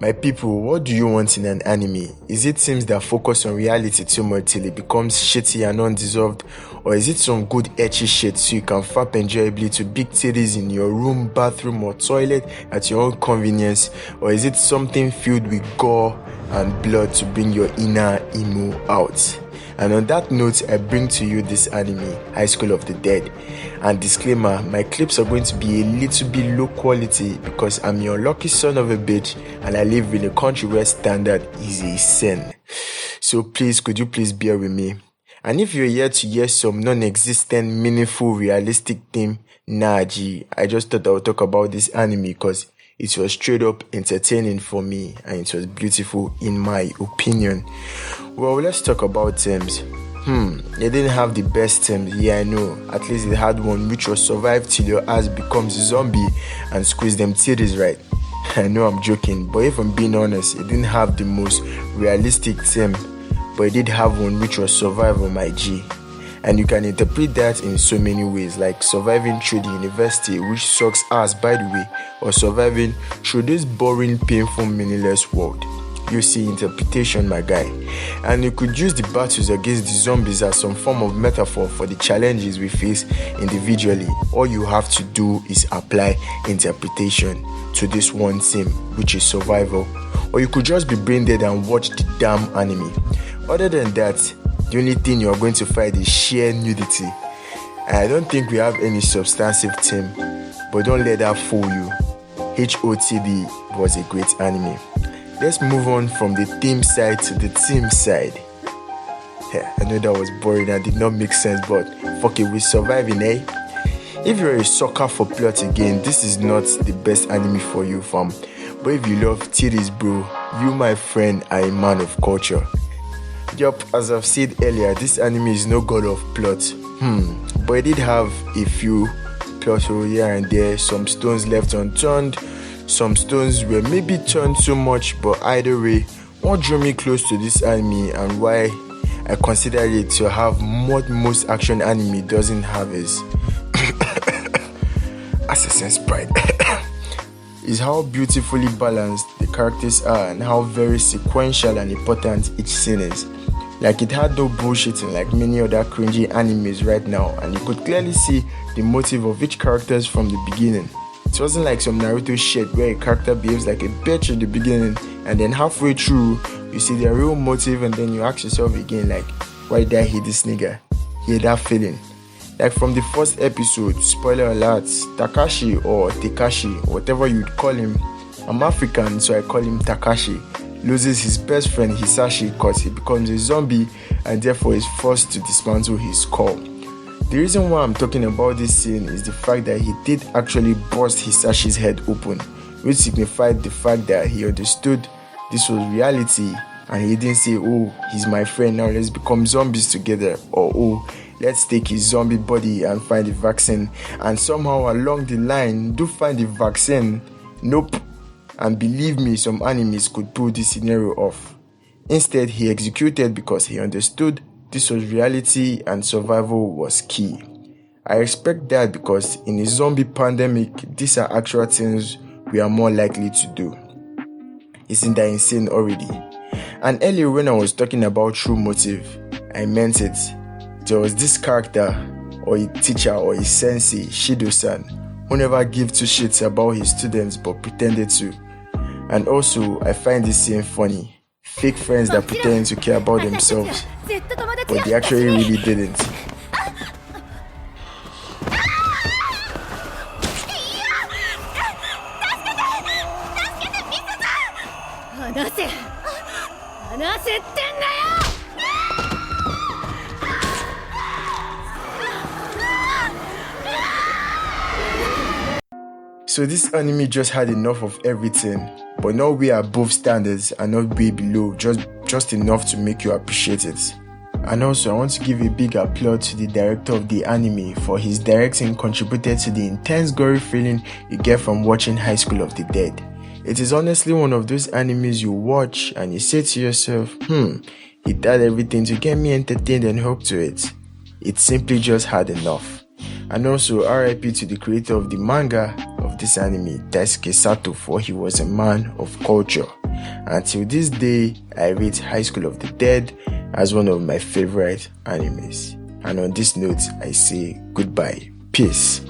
My people, what do you want in an anime? Is it themes that focus on reality too much till it becomes shitty and undeserved? Or is it some good ecchi shit so you can fap enjoyably to big titties in your room, bathroom or toilet at your own convenience? Or is it something filled with gore and blood to bring your inner emo out? And on that note, I bring to you this anime, High School of the Dead. And disclaimer, my clips are going to be a little bit low quality because I'm your lucky son of a bitch and I live in a country where standard is a sin. So please, could you please bear with me? And if you're here to hear some non-existent, meaningful, realistic theme, nah G, I just thought I would talk about this anime because it was straight up entertaining for me and it was beautiful in my opinion. Well, let's talk about themes. They didn't have the best themes, yeah I know. At least it had one which was survive till your ass becomes a zombie and squeeze them titties right. I know I'm joking, but if I'm being honest, it didn't have the most realistic theme, but it did have one which was survival, my G. And you can interpret that in so many ways, like surviving through the university, which sucks ass by the way, or surviving through this boring, painful, meaningless world. You see interpretation, my guy. And you could use the battles against the zombies as some form of metaphor for the challenges we face individually. All you have to do is apply interpretation to this one theme, which is survival. Or you could just be brain dead and watch the damn anime. Other than that, the only thing you're going to find is sheer nudity. And I don't think we have any substantive theme, but don't let that fool you. HOTD was a great anime. Let's move on from the theme side to the team side. Yeah, I know that was boring and did not make sense, but fuck it, we're surviving, eh? If you're a sucker for plot again, this is not the best anime for you, fam. But if you love titties, bro, you, my friend, are a man of culture. Yup, as I've said earlier, this anime is no god of plot. But it did have a few plots here and there, some stones left unturned. Some stones were maybe turned too much, but either way, what drew me close to this anime and why I consider it to have what most action anime doesn't have is Assassin's Pride. Is how beautifully balanced the characters are and how very sequential and important each scene is. Like it had no bullshitting like many other cringy animes right now, and you could clearly see the motive of each character from the beginning. It wasn't like some Naruto shit where a character behaves like a bitch in the beginning and then halfway through you see their real motive and then you ask yourself again like, why did I hate this nigga? Hear that feeling. Like from the first episode, spoiler alert, Takashi or Tekashi, whatever you'd call him, I'm African so I call him Takashi, loses his best friend Hisashi because he becomes a zombie and therefore is forced to dismantle his skull. The reason why I'm talking about this scene is the fact that he did actually burst Hisashi's head open, which signified the fact that he understood this was reality and he didn't say, oh, he's my friend, now let's become zombies together, or oh, let's take his zombie body and find the vaccine, and somehow along the line do find the vaccine. Nope. And believe me, some animes could pull this scenario off. Instead, he executed because he understood this was reality and survival was key. I respect that because in a zombie pandemic, these are actual things we are more likely to do. Isn't that insane already? And earlier when I was talking about true motive, I meant it. There was this character or a teacher or a sensei, Shido-san, who never gave two shits about his students but pretended to. And also, I find this scene funny. Fake friends that pretend to care about themselves, but they actually really didn't. So this anime just had enough of everything, but not way above standards and not way below, just enough to make you appreciate it. And also I want to give a big applaud to the director of the anime for his directing contributed to the intense gory feeling you get from watching High School of the Dead. It is honestly one of those animes you watch and you say to yourself, he did everything to get me entertained and hooked to it. It simply just had enough. And also RIP to the creator of the manga of this anime, Daisuke Sato, for he was a man of culture. Until this day, I rate High School of the Dead as one of my favorite animes. And on this note, I say goodbye. Peace.